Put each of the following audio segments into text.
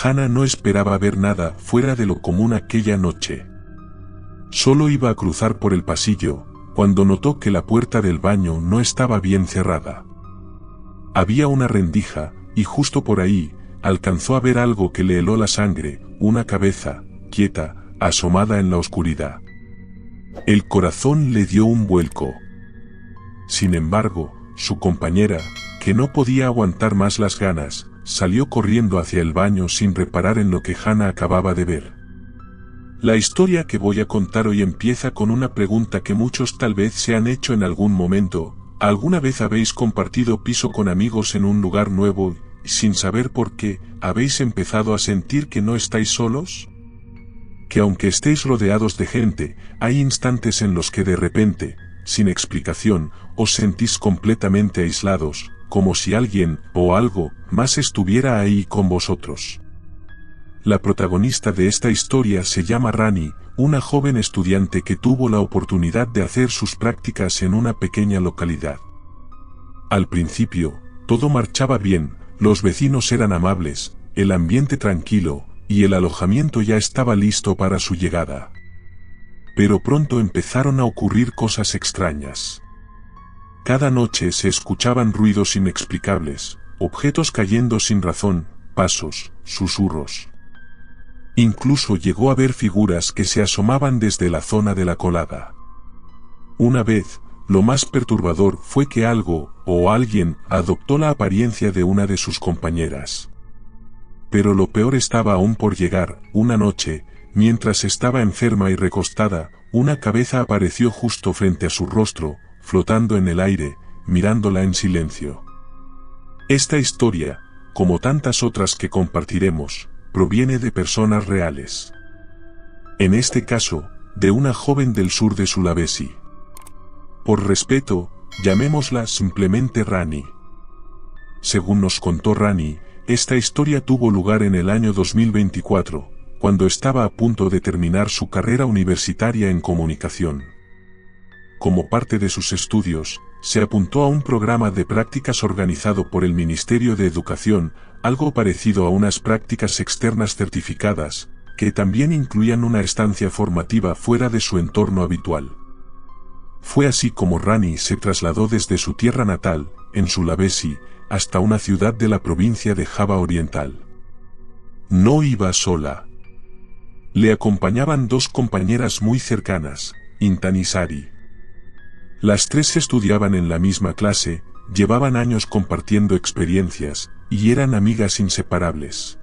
Hannah no esperaba ver nada fuera de lo común aquella noche. Solo iba a cruzar por el pasillo, cuando notó que la puerta del baño no estaba bien cerrada. Había una rendija, y justo por ahí, alcanzó a ver algo que le heló la sangre, una cabeza, quieta, asomada en la oscuridad. El corazón le dio un vuelco. Sin embargo, su compañera, que no podía aguantar más las ganas, salió corriendo hacia el baño sin reparar en lo que Hannah acababa de ver. La historia que voy a contar hoy empieza con una pregunta que muchos tal vez se han hecho en algún momento. ¿Alguna vez habéis compartido piso con amigos en un lugar nuevo, y sin saber por qué, habéis empezado a sentir que no estáis solos? Que aunque estéis rodeados de gente, hay instantes en los que de repente, sin explicación, os sentís completamente aislados, como si alguien, o algo, más estuviera ahí con vosotros. La protagonista de esta historia se llama Rani, una joven estudiante que tuvo la oportunidad de hacer sus prácticas en una pequeña localidad. Al principio, todo marchaba bien, los vecinos eran amables, el ambiente tranquilo, y el alojamiento ya estaba listo para su llegada. Pero pronto empezaron a ocurrir cosas extrañas. Cada noche se escuchaban ruidos inexplicables, objetos cayendo sin razón, pasos, susurros. Incluso llegó a ver figuras que se asomaban desde la zona de la colada. Una vez, lo más perturbador fue que algo, o alguien, adoptó la apariencia de una de sus compañeras. Pero lo peor estaba aún por llegar. Una noche, mientras estaba enferma y recostada, una cabeza apareció justo frente a su rostro, flotando en el aire, mirándola en silencio. Esta historia, como tantas otras que compartiremos, proviene de personas reales. En este caso, de una joven del sur de Sulawesi. Por respeto, llamémosla simplemente Rani. Según nos contó Rani, esta historia tuvo lugar en el año 2024, cuando estaba a punto de terminar su carrera universitaria en comunicación. Como parte de sus estudios, se apuntó a un programa de prácticas organizado por el Ministerio de Educación, algo parecido a unas prácticas externas certificadas, que también incluían una estancia formativa fuera de su entorno habitual. Fue así como Rani se trasladó desde su tierra natal, en Sulawesi, hasta una ciudad de la provincia de Java Oriental. No iba sola. Le acompañaban dos compañeras muy cercanas, Intan y Sari. Las tres estudiaban en la misma clase, llevaban años compartiendo experiencias, y eran amigas inseparables.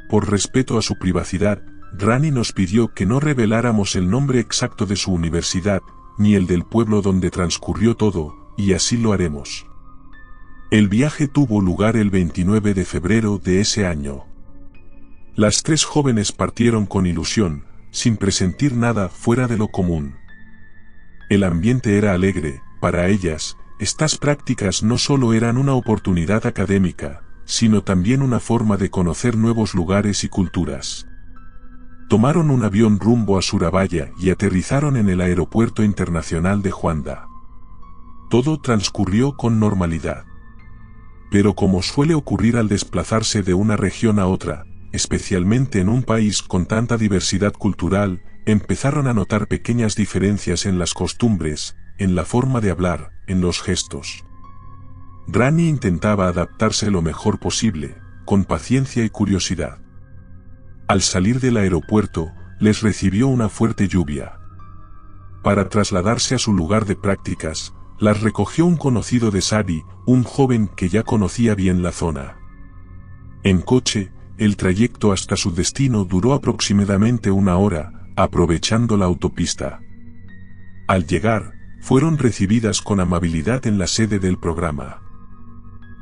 Por respeto a su privacidad, Rani nos pidió que no reveláramos el nombre exacto de su universidad, ni el del pueblo donde transcurrió todo, y así lo haremos. El viaje tuvo lugar el 29 de febrero de ese año. Las tres jóvenes partieron con ilusión, sin presentir nada fuera de lo común. El ambiente era alegre. Para ellas, estas prácticas no solo eran una oportunidad académica, sino también una forma de conocer nuevos lugares y culturas. Tomaron un avión rumbo a Surabaya y aterrizaron en el Aeropuerto Internacional de Juanda. Todo transcurrió con normalidad. Pero como suele ocurrir al desplazarse de una región a otra, especialmente en un país con tanta diversidad cultural, empezaron a notar pequeñas diferencias en las costumbres, en la forma de hablar, en los gestos. Rani intentaba adaptarse lo mejor posible, con paciencia y curiosidad. Al salir del aeropuerto, les recibió una fuerte lluvia. Para trasladarse a su lugar de prácticas, las recogió un conocido de Sari, un joven que ya conocía bien la zona. En coche, el trayecto hasta su destino duró aproximadamente 1 hora, aprovechando la autopista. Al llegar, fueron recibidas con amabilidad en la sede del programa.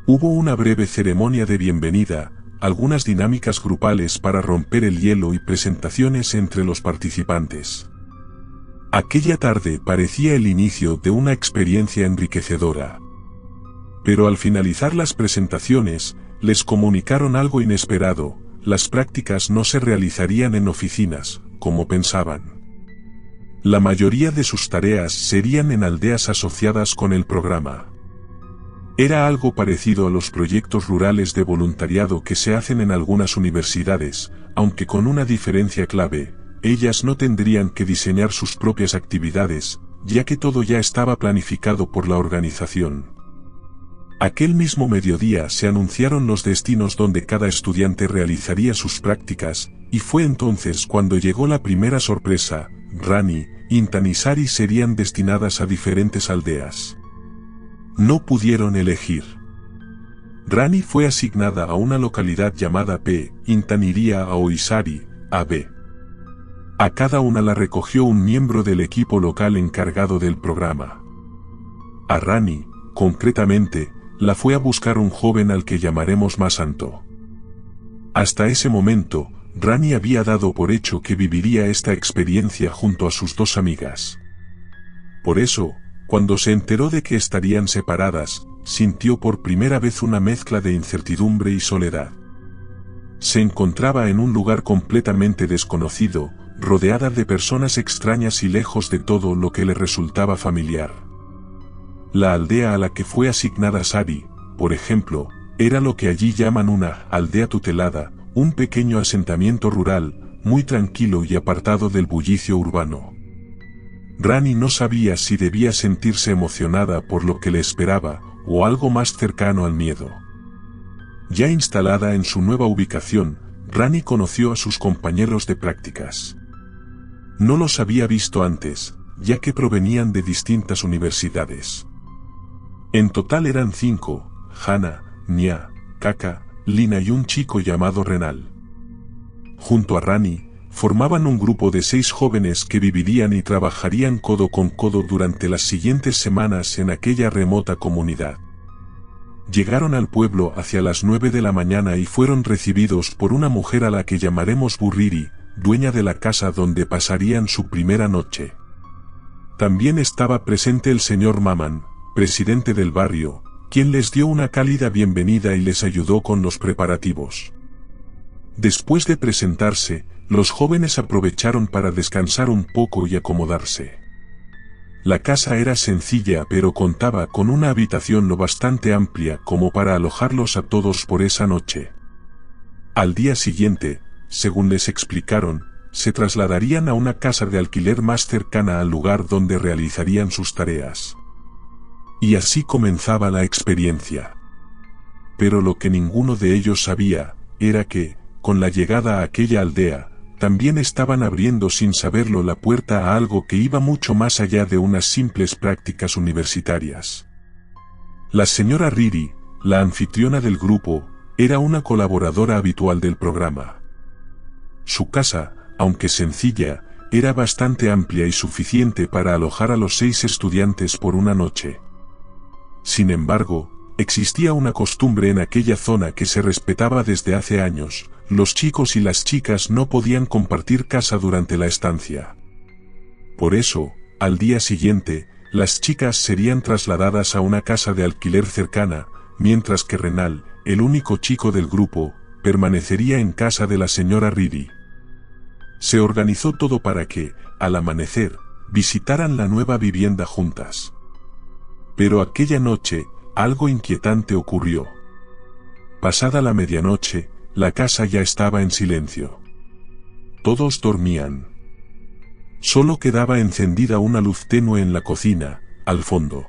Hubo una breve ceremonia de bienvenida, algunas dinámicas grupales para romper el hielo y presentaciones entre los participantes. Aquella tarde parecía el inicio de una experiencia enriquecedora. Pero al finalizar las presentaciones, les comunicaron algo inesperado: las prácticas no se realizarían en oficinas, como pensaban. La mayoría de sus tareas serían en aldeas asociadas con el programa. Era algo parecido a los proyectos rurales de voluntariado que se hacen en algunas universidades, aunque con una diferencia clave: ellas no tendrían que diseñar sus propias actividades, ya que todo ya estaba planificado por la organización. Aquel mismo mediodía se anunciaron los destinos donde cada estudiante realizaría sus prácticas, y fue entonces cuando llegó la primera sorpresa: Rani, Intan y Sari serían destinadas a diferentes aldeas. No pudieron elegir. Rani fue asignada a una localidad llamada P, Intan iría a O y Sari, a B. A cada una la recogió un miembro del equipo local encargado del programa. A Rani, concretamente, la fue a buscar un joven al que llamaremos Masanto. Hasta ese momento, Rani había dado por hecho que viviría esta experiencia junto a sus dos amigas. Por eso, cuando se enteró de que estarían separadas, sintió por primera vez una mezcla de incertidumbre y soledad. Se encontraba en un lugar completamente desconocido, rodeada de personas extrañas y lejos de todo lo que le resultaba familiar. La aldea a la que fue asignada Sari, por ejemplo, era lo que allí llaman una aldea tutelada, un pequeño asentamiento rural, muy tranquilo y apartado del bullicio urbano. Rani no sabía si debía sentirse emocionada por lo que le esperaba, o algo más cercano al miedo. Ya instalada en su nueva ubicación, Rani conoció a sus compañeros de prácticas. No los había visto antes, ya que provenían de distintas universidades. En total eran 5, Hana, Nya, Kaka, Lina y un chico llamado Renal. Junto a Rani, formaban un grupo de 6 jóvenes que vivirían y trabajarían codo con codo durante las siguientes semanas en aquella remota comunidad. Llegaron al pueblo hacia las 9 de la mañana y fueron recibidos por una mujer a la que llamaremos Burriri, dueña de la casa donde pasarían su primera noche. También estaba presente el señor Maman, presidente del barrio, quien les dio una cálida bienvenida y les ayudó con los preparativos. Después de presentarse, los jóvenes aprovecharon para descansar un poco y acomodarse. La casa era sencilla pero contaba con una habitación lo bastante amplia como para alojarlos a todos por esa noche. Al día siguiente, según les explicaron, se trasladarían a una casa de alquiler más cercana al lugar donde realizarían sus tareas. Y así comenzaba la experiencia. Pero lo que ninguno de ellos sabía, era que, con la llegada a aquella aldea, también estaban abriendo sin saberlo la puerta a algo que iba mucho más allá de unas simples prácticas universitarias. La señora Riri, la anfitriona del grupo, era una colaboradora habitual del programa. Su casa, aunque sencilla, era bastante amplia y suficiente para alojar a los 6 estudiantes por una noche. Sin embargo, existía una costumbre en aquella zona que se respetaba desde hace años: los chicos y las chicas no podían compartir casa durante la estancia. Por eso, al día siguiente, las chicas serían trasladadas a una casa de alquiler cercana, mientras que Renal, el único chico del grupo, permanecería en casa de la señora Riri. Se organizó todo para que, al amanecer, visitaran la nueva vivienda juntas. Pero aquella noche, algo inquietante ocurrió. Pasada la medianoche, la casa ya estaba en silencio. Todos dormían. Solo quedaba encendida una luz tenue en la cocina, al fondo.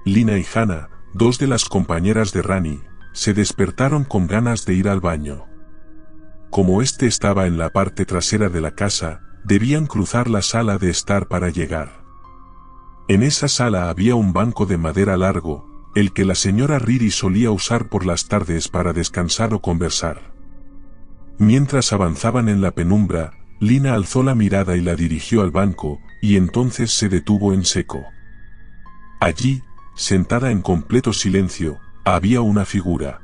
Lina y Hana, 2 de las compañeras de Rani, se despertaron con ganas de ir al baño. Como este estaba en la parte trasera de la casa, debían cruzar la sala de estar para llegar. En esa sala había un banco de madera largo, el que la señora Riri solía usar por las tardes para descansar o conversar. Mientras avanzaban en la penumbra, Lina alzó la mirada y la dirigió al banco, y entonces se detuvo en seco. Allí, sentada en completo silencio, había una figura.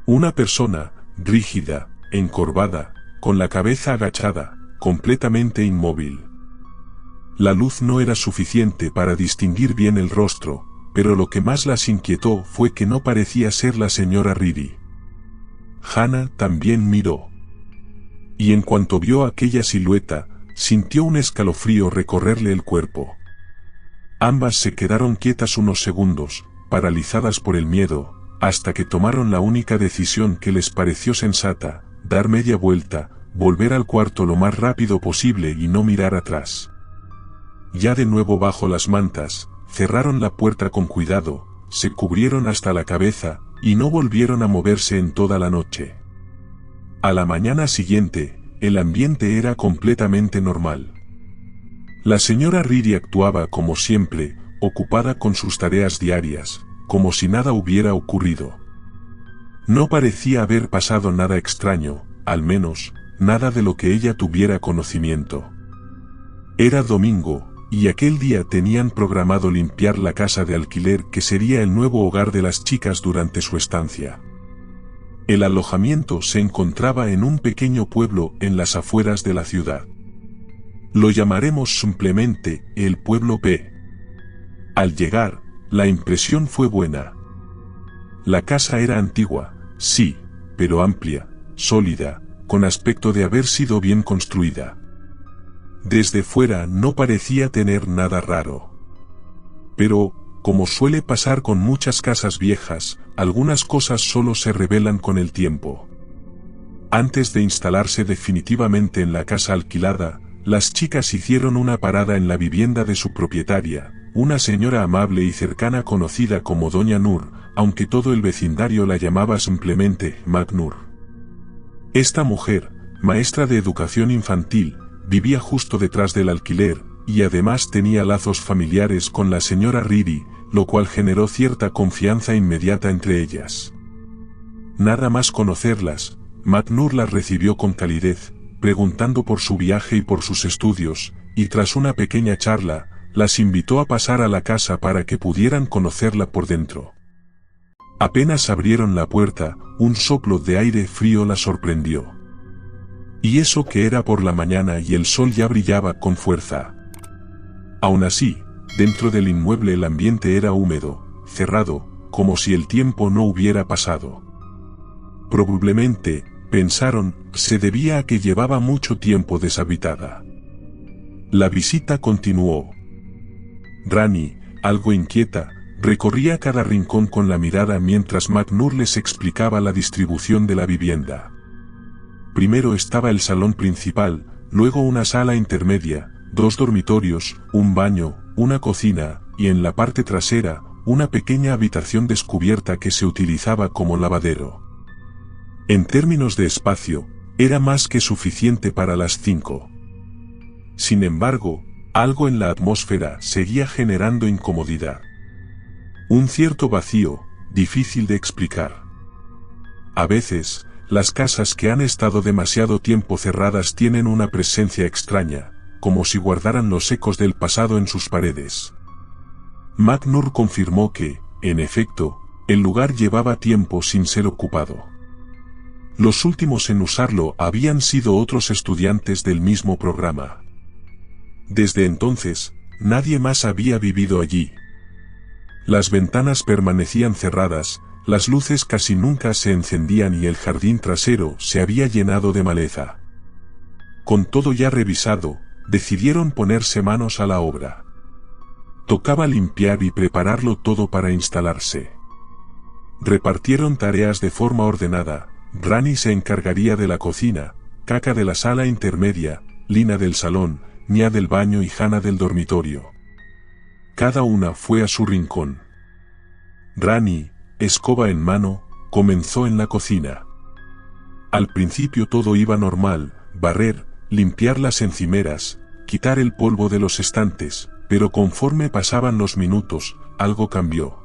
Una persona, rígida, encorvada, con la cabeza agachada, completamente inmóvil. La luz no era suficiente para distinguir bien el rostro, pero lo que más las inquietó fue que no parecía ser la señora Riri. Hana también miró. Y en cuanto vio aquella silueta, sintió un escalofrío recorrerle el cuerpo. Ambas se quedaron quietas unos segundos, paralizadas por el miedo, hasta que tomaron la única decisión que les pareció sensata, dar media vuelta, volver al cuarto lo más rápido posible y no mirar atrás. Ya de nuevo bajo las mantas, cerraron la puerta con cuidado, se cubrieron hasta la cabeza, y no volvieron a moverse en toda la noche. A la mañana siguiente, el ambiente era completamente normal. La señora Reedy actuaba como siempre, ocupada con sus tareas diarias, como si nada hubiera ocurrido. No parecía haber pasado nada extraño, al menos, nada de lo que ella tuviera conocimiento. Era domingo, y aquel día tenían programado limpiar la casa de alquiler que sería el nuevo hogar de las chicas durante su estancia. El alojamiento se encontraba en un pequeño pueblo en las afueras de la ciudad. Lo llamaremos simplemente el pueblo P. Al llegar, la impresión fue buena. La casa era antigua, sí, pero amplia, sólida, con aspecto de haber sido bien construida. Desde fuera no parecía tener nada raro. Pero, como suele pasar con muchas casas viejas, algunas cosas solo se revelan con el tiempo. Antes de instalarse definitivamente en la casa alquilada, las chicas hicieron una parada en la vivienda de su propietaria, una señora amable y cercana conocida como Doña Nur, aunque todo el vecindario la llamaba simplemente MacNur. Esta mujer, maestra de educación infantil, vivía justo detrás del alquiler, y además tenía lazos familiares con la señora Reedy, lo cual generó cierta confianza inmediata entre ellas. Nada más conocerlas, MacNur las recibió con calidez, preguntando por su viaje y por sus estudios, y tras una pequeña charla, las invitó a pasar a la casa para que pudieran conocerla por dentro. Apenas abrieron la puerta, un soplo de aire frío la sorprendió. Y eso que era por la mañana y el sol ya brillaba con fuerza. Aún así, dentro del inmueble el ambiente era húmedo, cerrado, como si el tiempo no hubiera pasado. Probablemente, pensaron, se debía a que llevaba mucho tiempo deshabitada. La visita continuó. Rani, algo inquieta, recorría cada rincón con la mirada mientras MacNur les explicaba la distribución de la vivienda. Primero estaba el salón principal, luego una sala intermedia, 2 dormitorios, un baño, una cocina, y en la parte trasera, una pequeña habitación descubierta que se utilizaba como lavadero. En términos de espacio, era más que suficiente para las 5. Sin embargo, algo en la atmósfera seguía generando incomodidad. Un cierto vacío, difícil de explicar. A veces, las casas que han estado demasiado tiempo cerradas tienen una presencia extraña, como si guardaran los ecos del pasado en sus paredes. MacNur confirmó que, en efecto, el lugar llevaba tiempo sin ser ocupado. Los últimos en usarlo habían sido otros estudiantes del mismo programa. Desde entonces, nadie más había vivido allí. Las ventanas permanecían cerradas, las luces casi nunca se encendían y el jardín trasero se había llenado de maleza. Con todo ya revisado, decidieron ponerse manos a la obra. Tocaba limpiar y prepararlo todo para instalarse. Repartieron tareas de forma ordenada. Rani se encargaría de la cocina, Kaka de la sala intermedia, Lina del salón, Nia del baño y Hana del dormitorio. Cada una fue a su rincón. Rani, escoba en mano, comenzó en la cocina. Al principio todo iba normal, barrer, limpiar las encimeras, quitar el polvo de los estantes, pero conforme pasaban los minutos, algo cambió.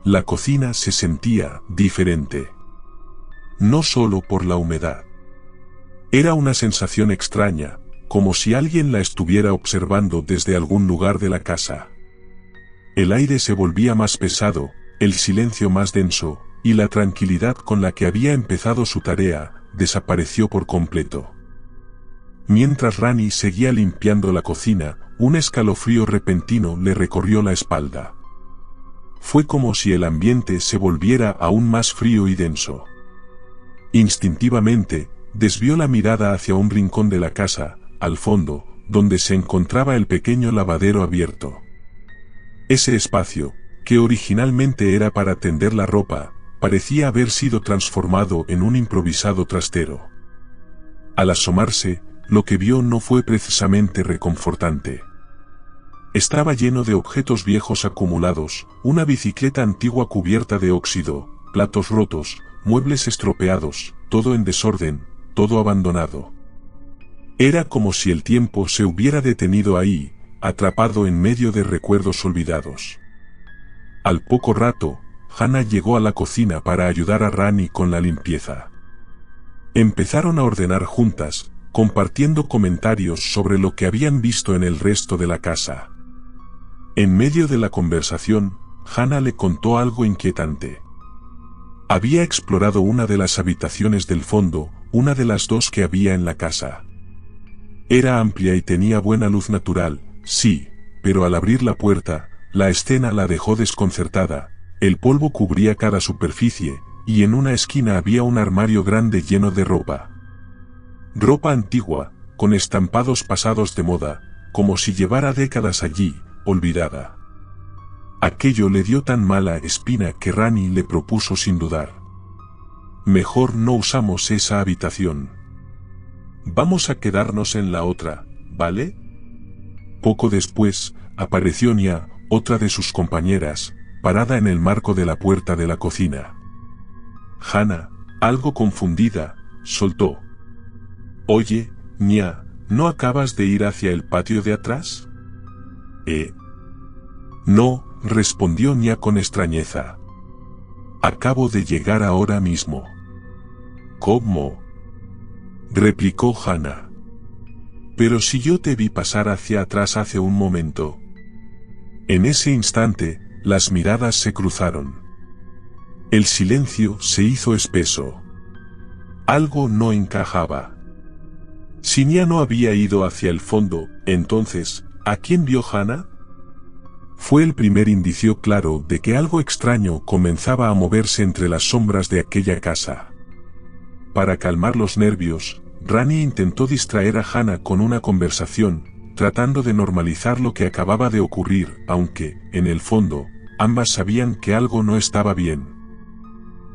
La cocina se sentía diferente. No solo por la humedad. Era una sensación extraña, como si alguien la estuviera observando desde algún lugar de la casa. El aire se volvía más pesado, el silencio más denso, y la tranquilidad con la que había empezado su tarea, desapareció por completo. Mientras Rani seguía limpiando la cocina, un escalofrío repentino le recorrió la espalda. Fue como si el ambiente se volviera aún más frío y denso. Instintivamente, desvió la mirada hacia un rincón de la casa, al fondo, donde se encontraba el pequeño lavadero abierto. Ese espacio, que originalmente era para tender la ropa, parecía haber sido transformado en un improvisado trastero. Al asomarse, lo que vio no fue precisamente reconfortante. Estaba lleno de objetos viejos acumulados, una bicicleta antigua cubierta de óxido, platos rotos, muebles estropeados, todo en desorden, todo abandonado. Era como si el tiempo se hubiera detenido ahí, atrapado en medio de recuerdos olvidados. Al poco rato, Hannah llegó a la cocina para ayudar a Rani con la limpieza. Empezaron a ordenar juntas, compartiendo comentarios sobre lo que habían visto en el resto de la casa. En medio de la conversación, Hannah le contó algo inquietante. Había explorado una de las habitaciones del fondo, una de las dos que había en la casa. Era amplia y tenía buena luz natural, sí, pero al abrir la puerta, la escena la dejó desconcertada. El polvo cubría cada superficie, y en una esquina había un armario grande lleno de ropa. Ropa antigua, con estampados pasados de moda, como si llevara décadas allí, olvidada. Aquello le dio tan mala espina que Rani le propuso sin dudar. Mejor no usamos esa habitación. Vamos a quedarnos en la otra, ¿vale? Poco después, apareció Nia, otra de sus compañeras, parada en el marco de la puerta de la cocina. Hannah, algo confundida, soltó: «Oye, Nia, ¿no acabas de ir hacia el patio de atrás?» «No», respondió Nia con extrañeza. «Acabo de llegar ahora mismo». «¿Cómo?», replicó Hannah. «Pero si yo te vi pasar hacia atrás hace un momento». En ese instante, las miradas se cruzaron. El silencio se hizo espeso. Algo no encajaba. Si Nia no había ido hacia el fondo, entonces, ¿a quién vio Hannah? Fue el primer indicio claro de que algo extraño comenzaba a moverse entre las sombras de aquella casa. Para calmar los nervios, Rani intentó distraer a Hannah con una conversación, tratando de normalizar lo que acababa de ocurrir, aunque, en el fondo, ambas sabían que algo no estaba bien.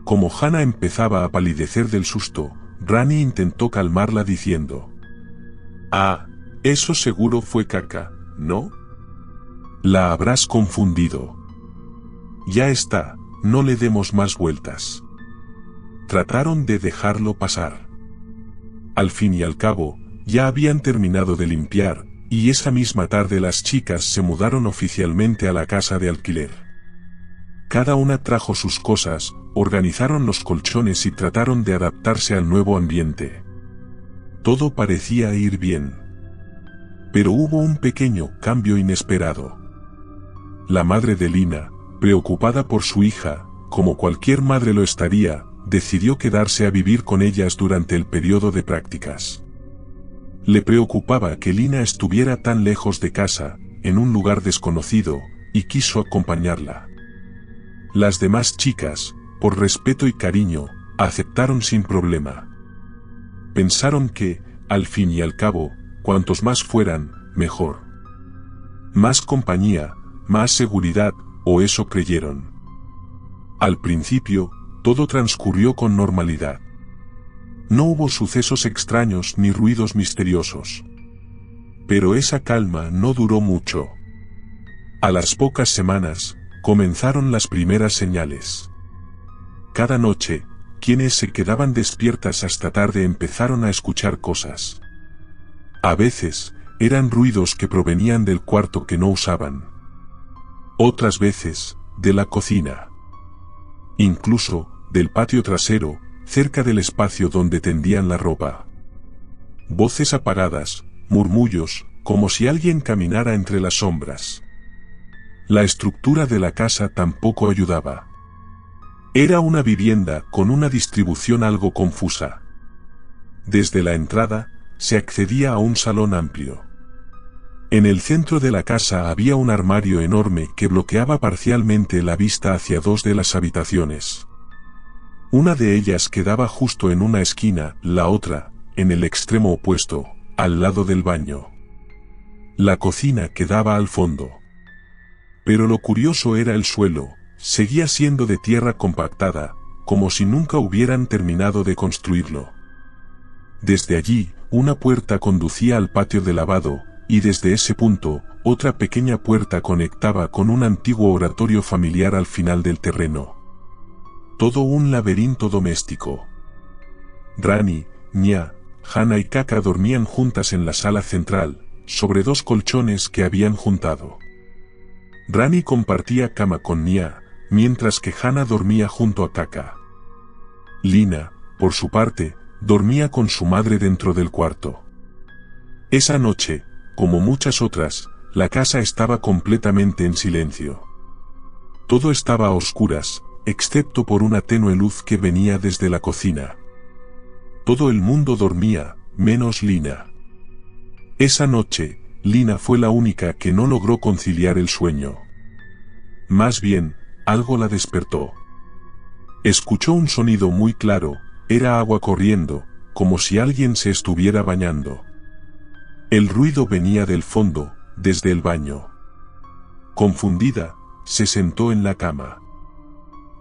Como Hannah empezaba a palidecer del susto, Rani intentó calmarla diciendo: «Ah, eso seguro fue caca, ¿no? La habrás confundido. Ya está, no le demos más vueltas». Trataron de dejarlo pasar. Al fin y al cabo, ya habían terminado de limpiar, y esa misma tarde las chicas se mudaron oficialmente a la casa de alquiler. Cada una trajo sus cosas, organizaron los colchones y trataron de adaptarse al nuevo ambiente. Todo parecía ir bien. Pero hubo un pequeño cambio inesperado. La madre de Lina, preocupada por su hija, como cualquier madre lo estaría, decidió quedarse a vivir con ellas durante el periodo de prácticas. Le preocupaba que Lina estuviera tan lejos de casa, en un lugar desconocido, y quiso acompañarla. Las demás chicas, por respeto y cariño, aceptaron sin problema. Pensaron que, al fin y al cabo, cuantos más fueran, mejor. Más compañía, más seguridad, o eso creyeron. Al principio, todo transcurrió con normalidad. No hubo sucesos extraños ni ruidos misteriosos. Pero esa calma no duró mucho. A las pocas semanas, comenzaron las primeras señales. Cada noche, quienes se quedaban despiertas hasta tarde empezaron a escuchar cosas. A veces, eran ruidos que provenían del cuarto que no usaban. Otras veces, de la cocina. Incluso, del patio trasero, cerca del espacio donde tendían la ropa. Voces apagadas, murmullos, como si alguien caminara entre las sombras. La estructura de la casa tampoco ayudaba. Era una vivienda con una distribución algo confusa. Desde la entrada, se accedía a un salón amplio. En el centro de la casa había un armario enorme que bloqueaba parcialmente la vista hacia dos de las habitaciones. Una de ellas quedaba justo en una esquina, la otra, en el extremo opuesto, al lado del baño. La cocina quedaba al fondo. Pero lo curioso era el suelo, seguía siendo de tierra compactada, como si nunca hubieran terminado de construirlo. Desde allí, una puerta conducía al patio de lavado, y desde ese punto, otra pequeña puerta conectaba con un antiguo oratorio familiar al final del terreno. Todo un laberinto doméstico. Rani, Nya, Hana y Kaka dormían juntas en la sala central, sobre 2 colchones que habían juntado. Rani compartía cama con Nya, mientras que Hana dormía junto a Kaka. Lina, por su parte, dormía con su madre dentro del cuarto. Esa noche, como muchas otras, la casa estaba completamente en silencio. Todo estaba a oscuras, excepto por una tenue luz que venía desde la cocina. Todo el mundo dormía, menos Lina. Esa noche, Lina fue la única que no logró conciliar el sueño. Más bien, algo la despertó. Escuchó un sonido muy claro, era agua corriendo, como si alguien se estuviera bañando. El ruido venía del fondo, desde el baño. Confundida, se sentó en la cama.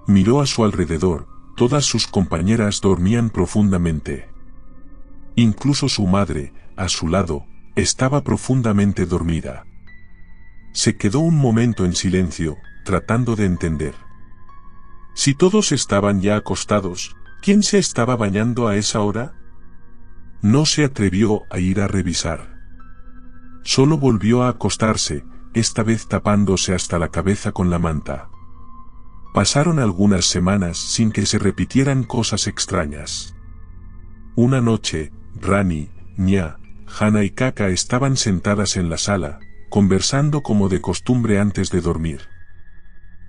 Miró a su alrededor, todas sus compañeras dormían profundamente. Incluso su madre, a su lado, estaba profundamente dormida. Se quedó un momento en silencio, tratando de entender. Si todos estaban ya acostados, ¿quién se estaba bañando a esa hora? No se atrevió a ir a revisar. Solo volvió a acostarse, esta vez tapándose hasta la cabeza con la manta. Pasaron algunas semanas sin que se repitieran cosas extrañas. Una noche, Rani, Nya, Hana y Kaka estaban sentadas en la sala, conversando como de costumbre antes de dormir.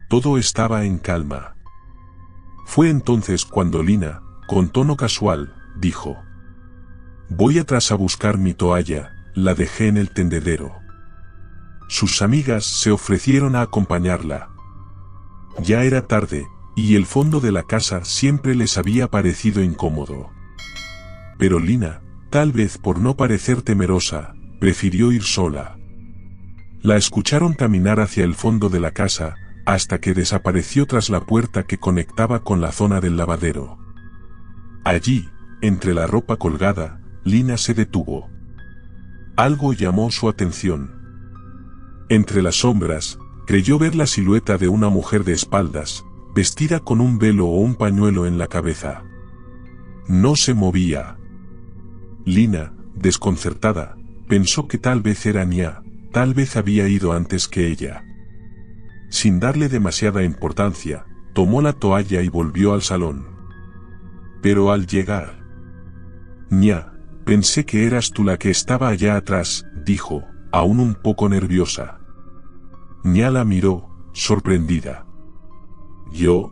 Todo estaba en calma. Fue entonces cuando Lina, con tono casual, dijo: «Voy atrás a buscar mi toalla, la dejé en el tendedero». Sus amigas se ofrecieron a acompañarla. Ya era tarde, y el fondo de la casa siempre les había parecido incómodo. Pero Lina, tal vez por no parecer temerosa, prefirió ir sola. La escucharon caminar hacia el fondo de la casa, hasta que desapareció tras la puerta que conectaba con la zona del lavadero. Allí, entre la ropa colgada, Lina se detuvo. Algo llamó su atención. Entre las sombras, creyó ver la silueta de una mujer de espaldas, vestida con un velo o un pañuelo en la cabeza. No se movía. Lina, desconcertada, pensó que tal vez era Nya, tal vez había ido antes que ella. Sin darle demasiada importancia, tomó la toalla y volvió al salón. Pero al llegar: «Nya, pensé que eras tú la que estaba allá atrás», dijo, aún un poco nerviosa. Nya la miró, sorprendida. «¿Yo?»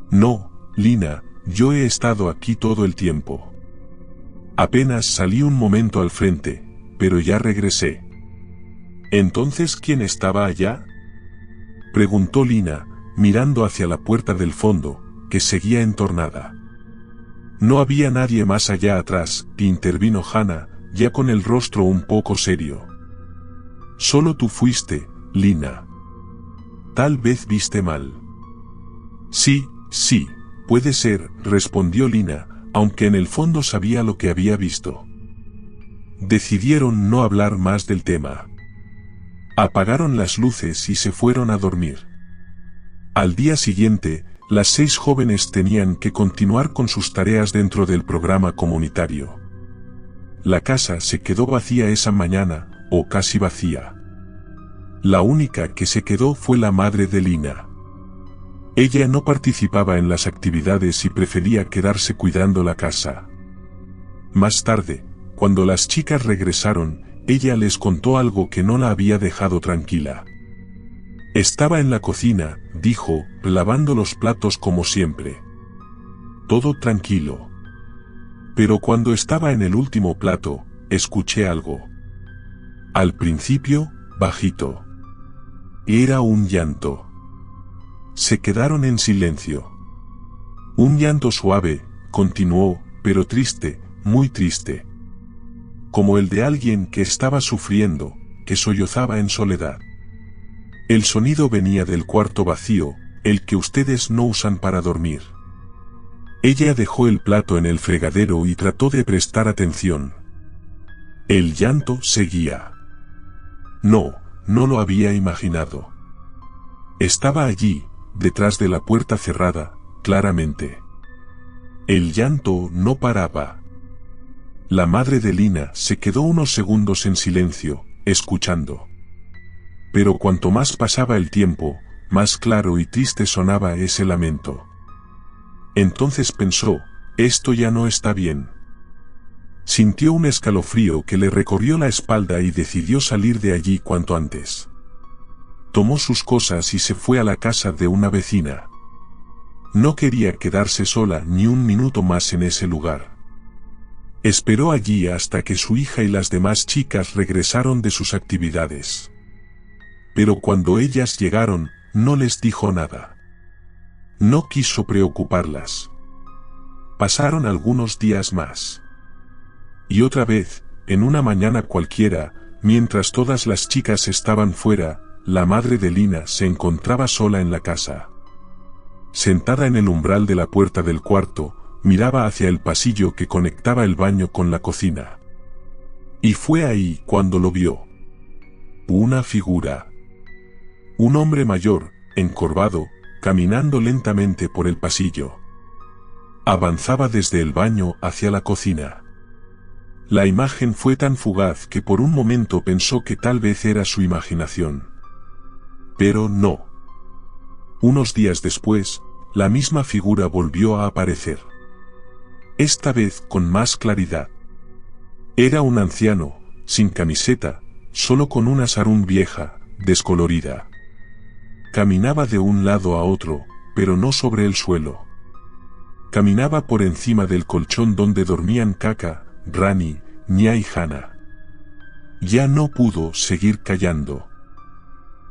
«No, Lina, yo he estado aquí todo el tiempo. Apenas salí un momento al frente, pero ya regresé». «¿Entonces quién estaba allá?», preguntó Lina, mirando hacia la puerta del fondo, que seguía entornada. «No había nadie más allá atrás», intervino Hana, ya con el rostro un poco serio. «Solo tú fuiste, Lina. Tal vez viste mal». «Sí, puede ser», respondió Lina, aunque en el fondo sabía lo que había visto. Decidieron no hablar más del tema. Apagaron las luces y se fueron a dormir. Al día siguiente, las 6 jóvenes tenían que continuar con sus tareas dentro del programa comunitario. La casa se quedó vacía esa mañana, o casi vacía. La única que se quedó fue la madre de Lina. Ella no participaba en las actividades y prefería quedarse cuidando la casa. Más tarde, cuando las chicas regresaron, ella les contó algo que no la había dejado tranquila. «Estaba en la cocina», dijo, lavando los platos como siempre. «Todo tranquilo. Pero cuando estaba en el último plato, escuché algo. Al principio, bajito. Era un llanto». Se quedaron en silencio. «Un llanto suave», continuó, «pero triste, muy triste. Como el de alguien que estaba sufriendo, que sollozaba en soledad». El sonido venía del cuarto vacío, el que ustedes no usan para dormir. Ella dejó el plato en el fregadero y trató de prestar atención. El llanto seguía. No lo había imaginado. Estaba allí, detrás de la puerta cerrada, claramente. El llanto no paraba. La madre de Lina se quedó unos segundos en silencio, escuchando. Pero cuanto más pasaba el tiempo, más claro y triste sonaba ese lamento. Entonces pensó, esto ya no está bien. Sintió un escalofrío que le recorrió la espalda y decidió salir de allí cuanto antes. Tomó sus cosas y se fue a la casa de una vecina. No quería quedarse sola ni un minuto más en ese lugar. Esperó allí hasta que su hija y las demás chicas regresaron de sus actividades. Pero cuando ellas llegaron, no les dijo nada. No quiso preocuparlas. Pasaron algunos días más. Y otra vez, en una mañana cualquiera, mientras todas las chicas estaban fuera, la madre de Lina se encontraba sola en la casa. Sentada en el umbral de la puerta del cuarto, miraba hacia el pasillo que conectaba el baño con la cocina. Y fue ahí cuando lo vio. Una figura. Un hombre mayor, encorvado, caminando lentamente por el pasillo. Avanzaba desde el baño hacia la cocina. La imagen fue tan fugaz que por un momento pensó que tal vez era su imaginación. Pero no. Unos días después, la misma figura volvió a aparecer. Esta vez con más claridad. Era un anciano, sin camiseta, solo con una sarún vieja, descolorida. Caminaba de un lado a otro, pero no sobre el suelo. Caminaba por encima del colchón donde dormían Kaka, Rani, Nya y Hana. Ya no pudo seguir callando.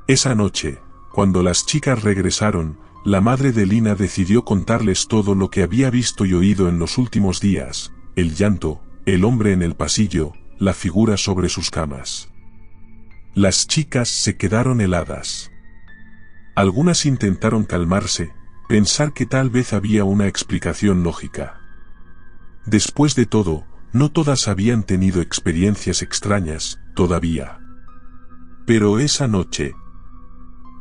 Esa noche, cuando las chicas regresaron, la madre de Lina decidió contarles todo lo que había visto y oído en los últimos días, el llanto, el hombre en el pasillo, la figura sobre sus camas. Las chicas se quedaron heladas. Algunas intentaron calmarse, pensar que tal vez había una explicación lógica. Después de todo, no todas habían tenido experiencias extrañas, todavía. Pero esa noche,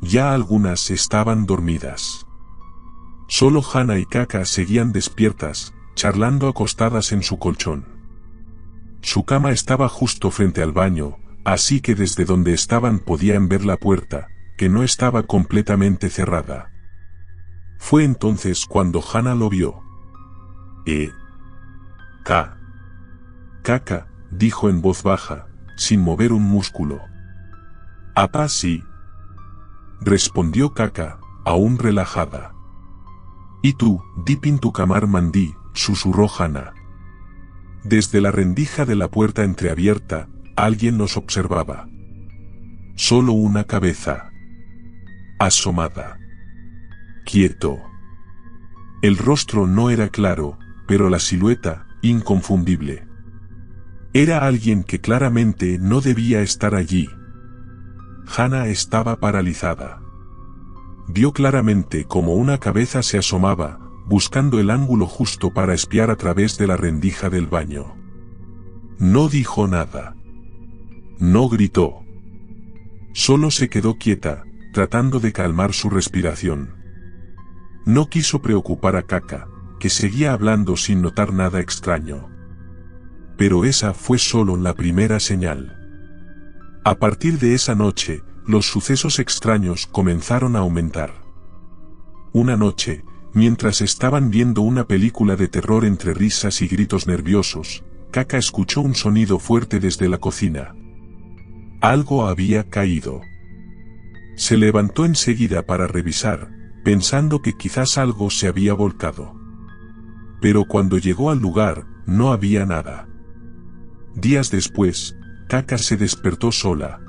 ya algunas estaban dormidas. Solo Hana y Kaka seguían despiertas, charlando acostadas en su colchón. Su cama estaba justo frente al baño, así que desde donde estaban podían ver la puerta, que no estaba completamente cerrada. Fue entonces cuando Hana lo vio. Kaka, dijo en voz baja, sin mover un músculo. Apá sí. Respondió Kaka, aún relajada. Y tú, Dipin tu kamar mandi, susurró Hana. Desde la rendija de la puerta entreabierta, alguien los observaba. Solo una cabeza. Asomada. Quieto. El rostro no era claro, pero la silueta, inconfundible. Era alguien que claramente no debía estar allí. Hana estaba paralizada. Vio claramente cómo una cabeza se asomaba, buscando el ángulo justo para espiar a través de la rendija del baño. No dijo nada. No gritó. Solo se quedó quieta, tratando de calmar su respiración. No quiso preocupar a Kaka, que seguía hablando sin notar nada extraño. Pero esa fue solo la primera señal. A partir de esa noche, los sucesos extraños comenzaron a aumentar. Una noche, mientras estaban viendo una película de terror entre risas y gritos nerviosos, Kaka escuchó un sonido fuerte desde la cocina. Algo había caído. Se levantó enseguida para revisar, pensando que quizás algo se había volcado. Pero cuando llegó al lugar, no había nada. Días después, Kaka se despertó sola.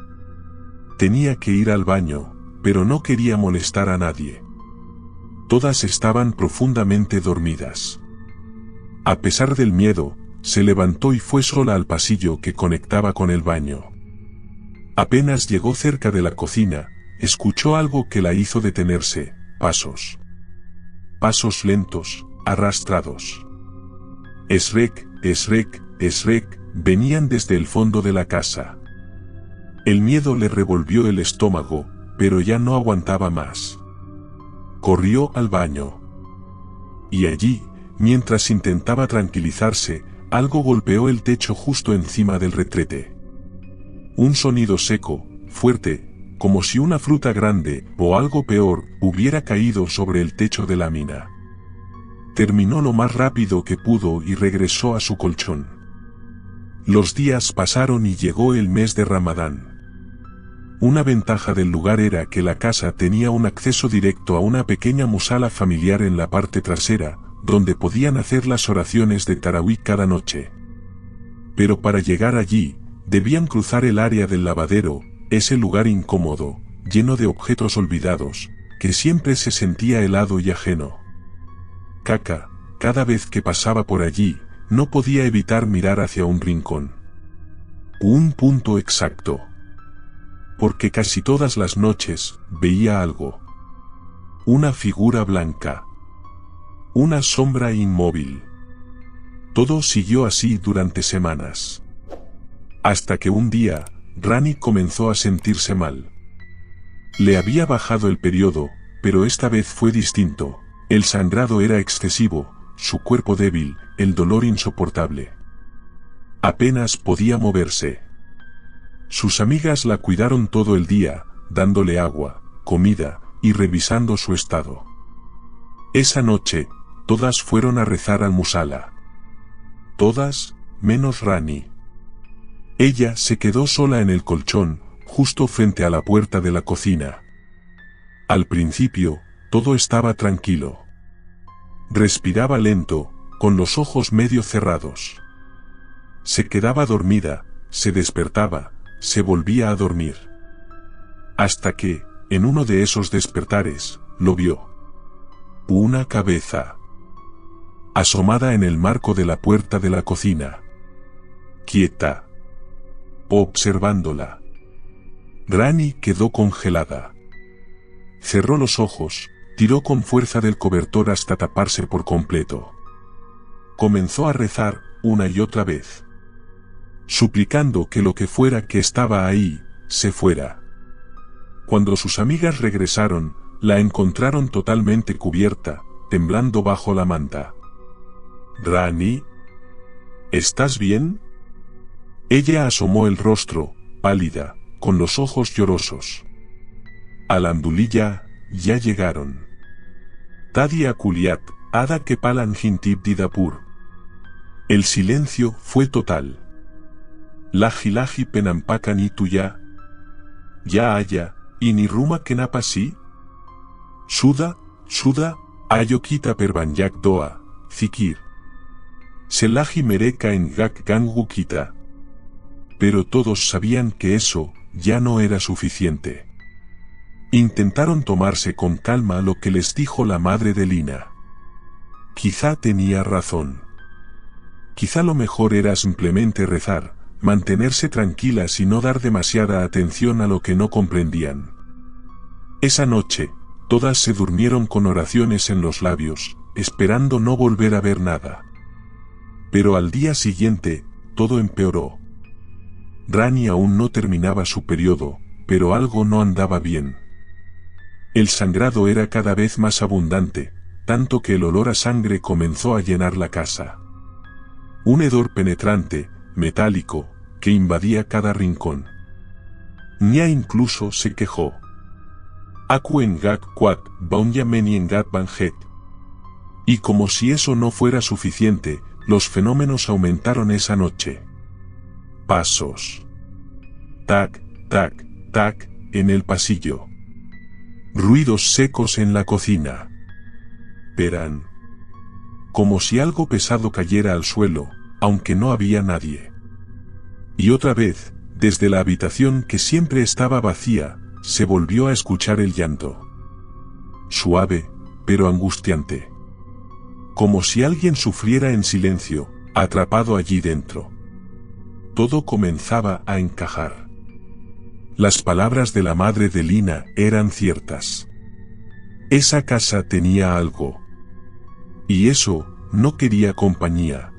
Tenía que ir al baño, pero no quería molestar a nadie. Todas estaban profundamente dormidas. A pesar del miedo, se levantó y fue sola al pasillo que conectaba con el baño. Apenas llegó cerca de la cocina, escuchó algo que la hizo detenerse, pasos. Pasos lentos, arrastrados. Shrek, Shrek, Shrek, venían desde el fondo de la casa. El miedo le revolvió el estómago, pero ya no aguantaba más. Corrió al baño. Y allí, mientras intentaba tranquilizarse, algo golpeó el techo justo encima del retrete. Un sonido seco, fuerte, como si una fruta grande, o algo peor, hubiera caído sobre el techo de la mina. Terminó lo más rápido que pudo y regresó a su colchón. Los días pasaron y llegó el mes de Ramadán. Una ventaja del lugar era que la casa tenía un acceso directo a una pequeña musala familiar en la parte trasera, donde podían hacer las oraciones de Tarawih cada noche. Pero para llegar allí, debían cruzar el área del lavadero, ese lugar incómodo, lleno de objetos olvidados, que siempre se sentía helado y ajeno. Caca, cada vez que pasaba por allí, no podía evitar mirar hacia un rincón. Un punto exacto. Porque casi todas las noches, veía algo. Una figura blanca. Una sombra inmóvil. Todo siguió así durante semanas. Hasta que un día, Rani comenzó a sentirse mal. Le había bajado el periodo, pero esta vez fue distinto. El sangrado era excesivo, su cuerpo débil, el dolor insoportable. Apenas podía moverse. Sus amigas la cuidaron todo el día, dándole agua, comida, y revisando su estado. Esa noche, todas fueron a rezar al musala. Todas, menos Rani. Ella se quedó sola en el colchón, justo frente a la puerta de la cocina. Al principio, todo estaba tranquilo. Respiraba lento, con los ojos medio cerrados. Se quedaba dormida, se despertaba, se volvía a dormir. Hasta que, en uno de esos despertares, lo vio. Una cabeza. Asomada en el marco de la puerta de la cocina. Quieta. Observándola. Rani quedó congelada. Cerró los ojos, tiró con fuerza del cobertor hasta taparse por completo. Comenzó a rezar, una y otra vez. Suplicando que lo que fuera que estaba ahí, se fuera. Cuando sus amigas regresaron, la encontraron totalmente cubierta, temblando bajo la manta. «Rani, ¿estás bien?» Ella asomó el rostro, pálida, con los ojos llorosos. Alhamdulillah, ya llegaron. Tadia Kuliat, Ada Kepalan Hintib Didapur. El silencio fue total. Laji laji penampakan y tuya. Ya haya, y ni ruma kenapasi. Suda, suda, ayokita perbanyak doa, zikir. Selaji mereka en gak gangukita. Pero todos sabían que eso ya no era suficiente. Intentaron tomarse con calma lo que les dijo la madre de Lina. Quizá tenía razón. Quizá lo mejor era simplemente rezar, mantenerse tranquilas y no dar demasiada atención a lo que no comprendían. Esa noche, todas se durmieron con oraciones en los labios, esperando no volver a ver nada. Pero al día siguiente, todo empeoró. Rani aún no terminaba su periodo, pero algo no andaba bien. El sangrado era cada vez más abundante, tanto que el olor a sangre comenzó a llenar la casa. Un hedor penetrante, metálico, que invadía cada rincón. Nya incluso se quejó. Aku en gak kwat, baunya meni en gat banjet. Y como si eso no fuera suficiente, los fenómenos aumentaron esa noche. Pasos. Tac, tac, tac, en el pasillo. Ruidos secos en la cocina. Verán. Como si algo pesado cayera al suelo, aunque no había nadie. Y otra vez, desde la habitación que siempre estaba vacía, se volvió a escuchar el llanto. Suave, pero angustiante. Como si alguien sufriera en silencio, atrapado allí dentro. Todo comenzaba a encajar. Las palabras de la madre de Lina eran ciertas. Esa casa tenía algo. Y eso, no quería compañía.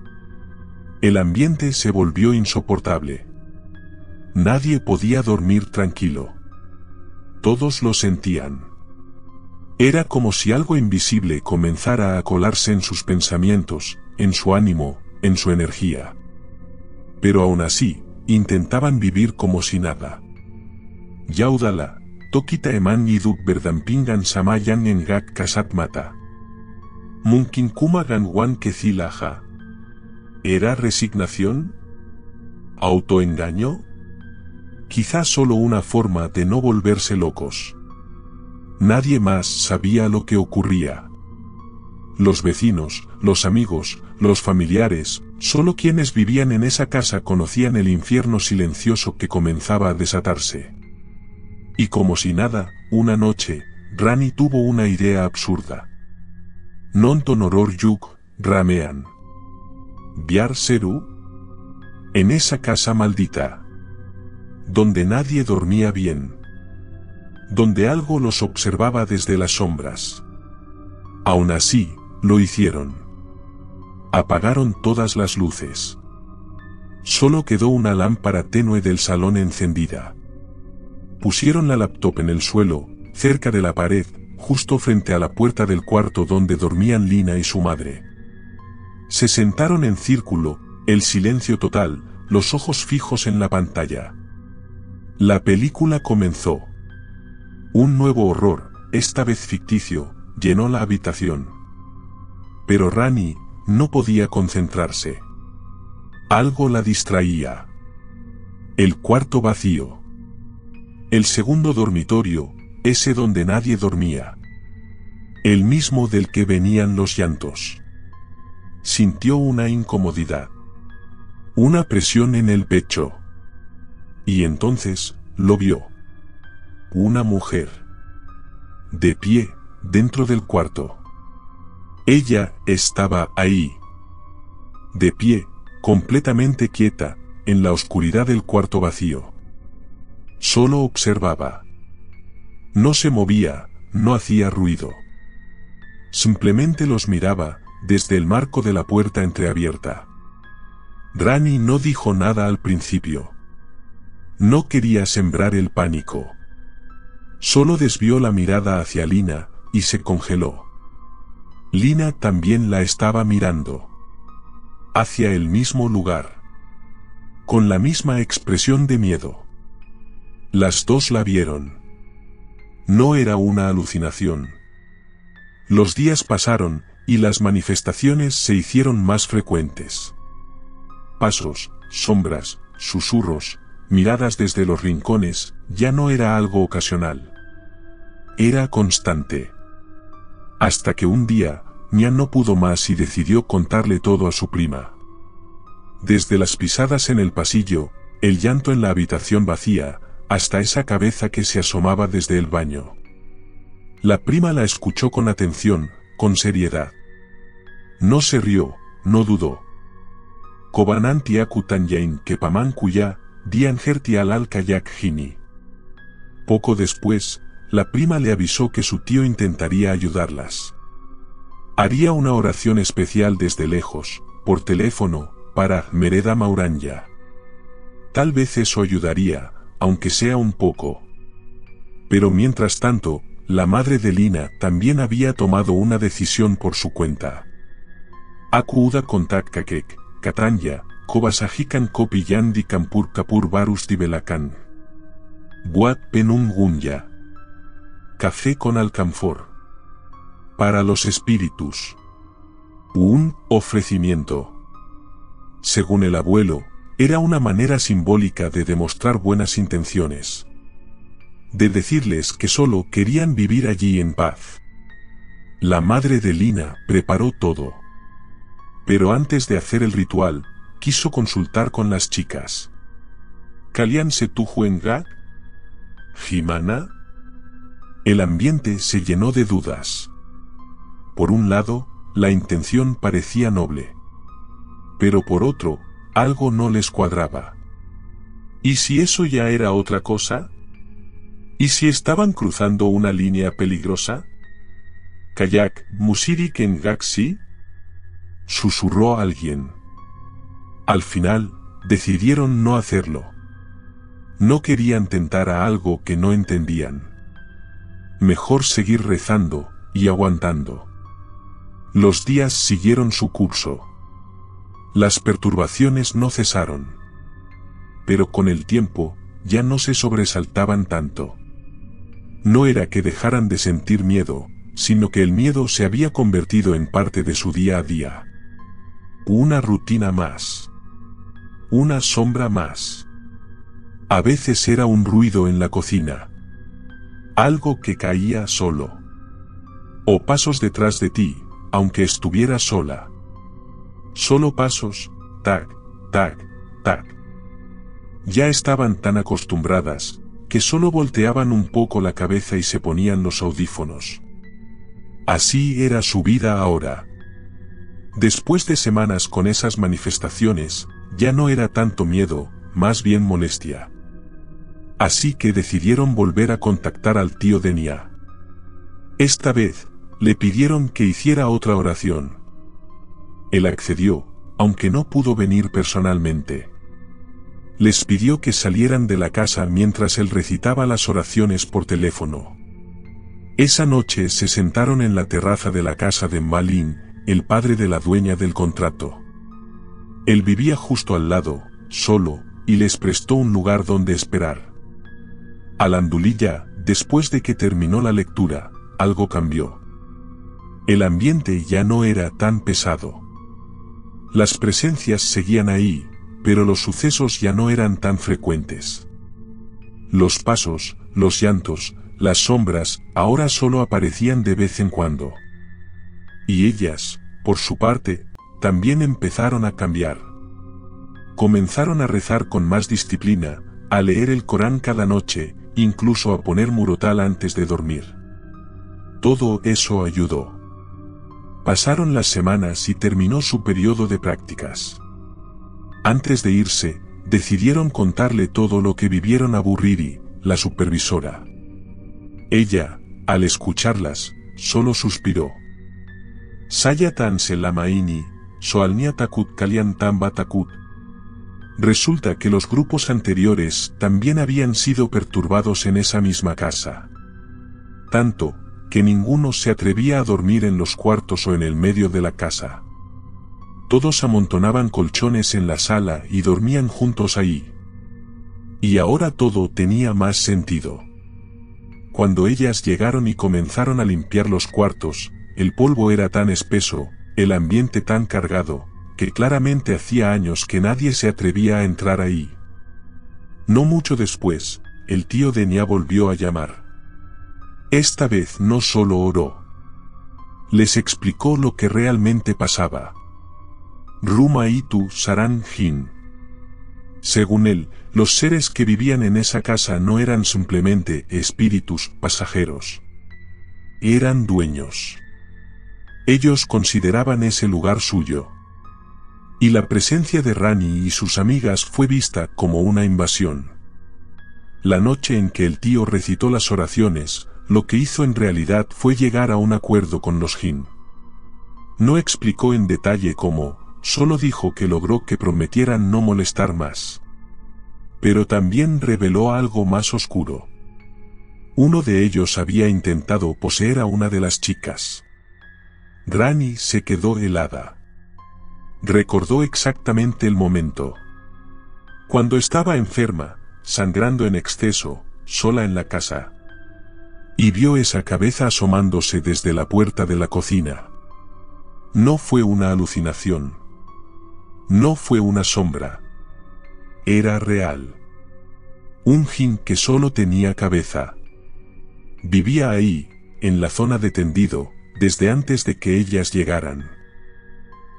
El ambiente se volvió insoportable. Nadie podía dormir tranquilo. Todos lo sentían. Era como si algo invisible comenzara a colarse en sus pensamientos, en su ánimo, en su energía. Pero aún así, intentaban vivir como si nada. Yaudala, tokita eman yiduk berdampingan samayan engak kasat mata. Munkinkuma ganwan kezilaja. ¿Era resignación? ¿Autoengaño? Quizá solo una forma de no volverse locos. Nadie más sabía lo que ocurría. Los vecinos, los amigos, los familiares, solo quienes vivían en esa casa conocían el infierno silencioso que comenzaba a desatarse. Y como si nada, una noche, Rani tuvo una idea absurda. Non tonoror yuk, ramean. Viar seru. En esa casa maldita. Donde nadie dormía bien. Donde algo los observaba desde las sombras. Aún así, lo hicieron. Apagaron todas las luces. Solo quedó una lámpara tenue del salón encendida. Pusieron la laptop en el suelo, cerca de la pared, justo frente a la puerta del cuarto donde dormían Lina y su madre. Se sentaron en círculo, el silencio total, los ojos fijos en la pantalla. La película comenzó. Un nuevo horror, esta vez ficticio, llenó la habitación. Pero Rani no podía concentrarse. Algo la distraía. El cuarto vacío. El segundo dormitorio, ese donde nadie dormía. El mismo del que venían los llantos. Sintió una incomodidad. Una presión en el pecho. Y entonces, lo vio. Una mujer. De pie, dentro del cuarto. Ella estaba ahí. De pie, completamente quieta, en la oscuridad del cuarto vacío. Solo observaba. No se movía, no hacía ruido. Simplemente los miraba, desde el marco de la puerta entreabierta. Rani no dijo nada al principio. No quería sembrar el pánico. Solo desvió la mirada hacia Lina, y se congeló. Lina también la estaba mirando. Hacia el mismo lugar. Con la misma expresión de miedo. Las dos la vieron. No era una alucinación. Los días pasaron, y las manifestaciones se hicieron más frecuentes. Pasos, sombras, susurros, miradas desde los rincones, ya no era algo ocasional. Era constante. Hasta que un día, Mia no pudo más y decidió contarle todo a su prima. Desde las pisadas en el pasillo, el llanto en la habitación vacía, hasta esa cabeza que se asomaba desde el baño. La prima la escuchó con atención, con seriedad. No se rió, no dudó. Kobananti akutanyain kepaman kuya, diangerti al kayak hini. Poco después, la prima le avisó que su tío intentaría ayudarlas. Haría una oración especial desde lejos, por teléfono, para Mereda Mauranya. Tal vez eso ayudaría, aunque sea un poco. Pero mientras tanto, la madre de Lina también había tomado una decisión por su cuenta. Akuuda kontak kakek, katanya, kobasajikan kopi yandi kampur kapur barus dibelakan. Buat penum gunya. Café con alcanfor. Para los espíritus. Un ofrecimiento. Según el abuelo, era una manera simbólica de demostrar buenas intenciones. De decirles que solo querían vivir allí en paz. La madre de Lina preparó todo. Pero antes de hacer el ritual, quiso consultar con las chicas. ¿Kalian setujuenga? ¿Jimana? El ambiente se llenó de dudas. Por un lado, la intención parecía noble. Pero por otro, algo no les cuadraba. ¿Y si eso ya era otra cosa? ¿Y si estaban cruzando una línea peligrosa? ¿Kayak, Musiri Kengaksi? Susurró alguien. Al final, decidieron no hacerlo. No querían tentar a algo que no entendían. Mejor seguir rezando y aguantando. Los días siguieron su curso. Las perturbaciones no cesaron. Pero con el tiempo, ya no se sobresaltaban tanto. No era que dejaran de sentir miedo, sino que el miedo se había convertido en parte de su día a día. Una rutina más. Una sombra más. A veces era un ruido en la cocina. Algo que caía solo. O pasos detrás de ti, aunque estuviera sola. Solo pasos, tac, tac, tac. Ya estaban tan acostumbradas, que solo volteaban un poco la cabeza y se ponían los audífonos. Así era su vida ahora. Después de semanas con esas manifestaciones, ya no era tanto miedo, más bien molestia. Así que decidieron volver a contactar al tío de Nia. Esta vez, le pidieron que hiciera otra oración. Él accedió, aunque no pudo venir personalmente. Les pidió que salieran de la casa mientras él recitaba las oraciones por teléfono. Esa noche se sentaron en la terraza de la casa de Malin, el padre de la dueña del contrato. Él vivía justo al lado, solo, y les prestó un lugar donde esperar. Al Andulilla, después de que terminó la lectura, algo cambió. El ambiente ya no era tan pesado. Las presencias seguían ahí, pero los sucesos ya no eran tan frecuentes. Los pasos, los llantos, las sombras, ahora solo aparecían de vez en cuando. Y ellas, por su parte, también empezaron a cambiar. Comenzaron a rezar con más disciplina, a leer el Corán cada noche, incluso a poner murotal antes de dormir. Todo eso ayudó. Pasaron las semanas y terminó su periodo de prácticas. Antes de irse, decidieron contarle todo lo que vivieron a Burriri, la supervisora. Ella, al escucharlas, solo suspiró. Sayatan selamaini, soalnia takut kalian tamba takut. Resulta que los grupos anteriores también habían sido perturbados en esa misma casa. Tanto, que ninguno se atrevía a dormir en los cuartos o en el medio de la casa. Todos amontonaban colchones en la sala y dormían juntos ahí. Y ahora todo tenía más sentido. Cuando ellas llegaron y comenzaron a limpiar los cuartos, el polvo era tan espeso, el ambiente tan cargado, que claramente hacía años que nadie se atrevía a entrar ahí. No mucho después, el tío de Nia volvió a llamar. Esta vez no solo oró. Les explicó lo que realmente pasaba. Ruma itu saran jin. Según él, los seres que vivían en esa casa no eran simplemente espíritus pasajeros. Eran dueños. Ellos consideraban ese lugar suyo. Y la presencia de Rani y sus amigas fue vista como una invasión. La noche en que el tío recitó las oraciones, lo que hizo en realidad fue llegar a un acuerdo con los jin. No explicó en detalle cómo, solo dijo que logró que prometieran no molestar más. Pero también reveló algo más oscuro. Uno de ellos había intentado poseer a una de las chicas. Rani se quedó helada. Recordó exactamente el momento. Cuando estaba enferma, sangrando en exceso, sola en la casa. Y vio esa cabeza asomándose desde la puerta de la cocina. No fue una alucinación. No fue una sombra. Era real. Un jin que solo tenía cabeza. Vivía ahí, en la zona de tendido, desde antes de que ellas llegaran.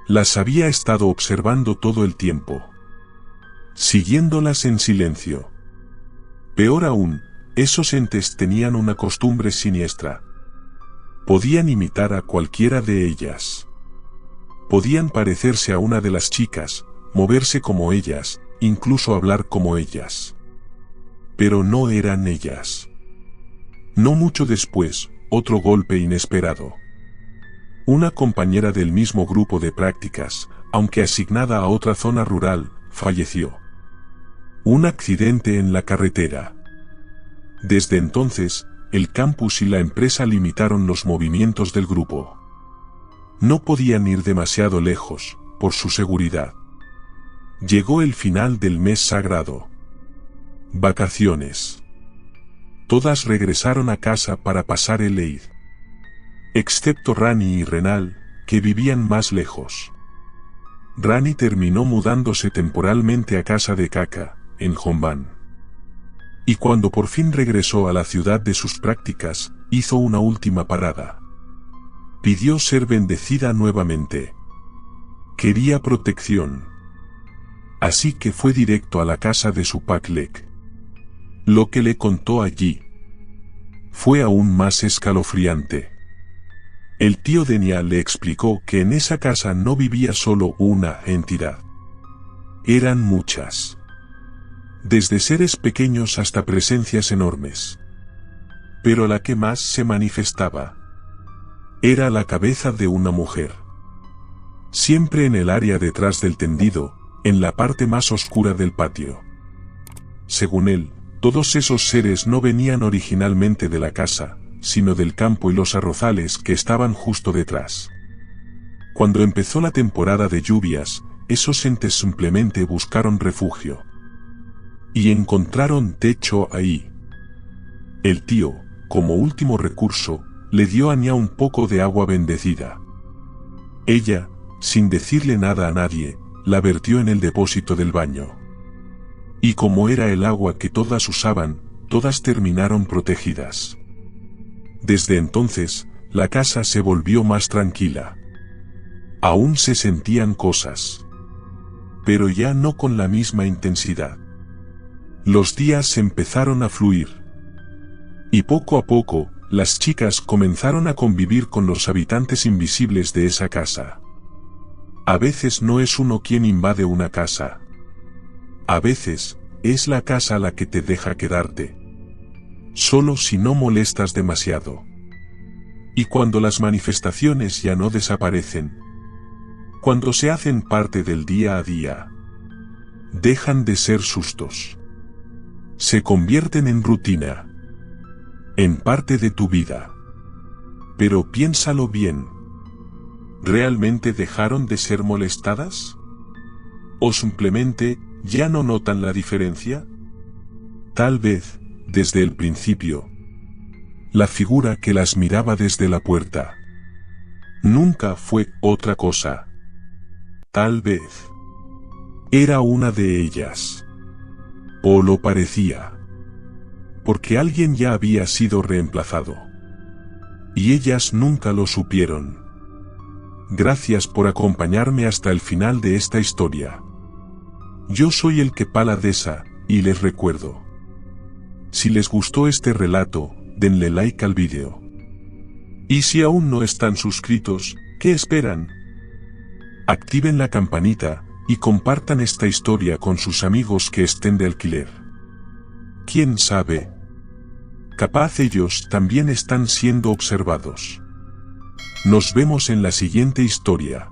Las había estado observando todo el tiempo. Siguiéndolas en silencio. Peor aún, esos entes tenían una costumbre siniestra. Podían imitar a cualquiera de ellas. Podían parecerse a una de las chicas, moverse como ellas, incluso hablar como ellas. Pero no eran ellas. No mucho después, otro golpe inesperado. Una compañera del mismo grupo de prácticas, aunque asignada a otra zona rural, falleció. Un accidente en la carretera. Desde entonces, el campus y la empresa limitaron los movimientos del grupo. No podían ir demasiado lejos, por su seguridad. Llegó el final del mes sagrado. Vacaciones. Todas regresaron a casa para pasar el Eid. Excepto Rani y Renal, que vivían más lejos. Rani terminó mudándose temporalmente a casa de Kaka, en Jombán. Y cuando por fin regresó a la ciudad de sus prácticas, hizo una última parada. Pidió ser bendecida nuevamente. Quería protección. Así que fue directo a la casa de su Paklek. Lo que le contó allí fue aún más escalofriante. El tío de Nia le explicó que en esa casa no vivía solo una entidad. Eran muchas. Desde seres pequeños hasta presencias enormes. Pero la que más se manifestaba era la cabeza de una mujer. Siempre en el área detrás del tendido, en la parte más oscura del patio. Según él, todos esos seres no venían originalmente de la casa, sino del campo y los arrozales que estaban justo detrás. Cuando empezó la temporada de lluvias, esos entes simplemente buscaron refugio. Y encontraron techo ahí. El tío, como último recurso, le dio a Nia un poco de agua bendecida. Ella, sin decirle nada a nadie, la vertió en el depósito del baño. Y como era el agua que todas usaban, todas terminaron protegidas. Desde entonces, la casa se volvió más tranquila. Aún se sentían cosas. Pero ya no con la misma intensidad. Los días empezaron a fluir. Y poco a poco, las chicas comenzaron a convivir con los habitantes invisibles de esa casa. A veces no es uno quien invade una casa. A veces, es la casa la que te deja quedarte. Solo si no molestas demasiado. Y cuando las manifestaciones ya no desaparecen. Cuando se hacen parte del día a día. Dejan de ser sustos. Se convierten en rutina. En parte de tu vida. Pero piénsalo bien. ¿Realmente dejaron de ser molestadas? ¿O simplemente ya no notan la diferencia? Tal vez, desde el principio, la figura que las miraba desde la puerta nunca fue otra cosa. Tal vez era una de ellas. O lo parecía. Porque alguien ya había sido reemplazado. Y ellas nunca lo supieron. Gracias por acompañarme hasta el final de esta historia. Yo soy el Kepaladesa, y les recuerdo. Si les gustó este relato, denle like al vídeo. Y si aún no están suscritos, ¿qué esperan? Activen la campanita, y compartan esta historia con sus amigos que estén de alquiler. ¿Quién sabe? Capaz ellos también están siendo observados. Nos vemos en la siguiente historia.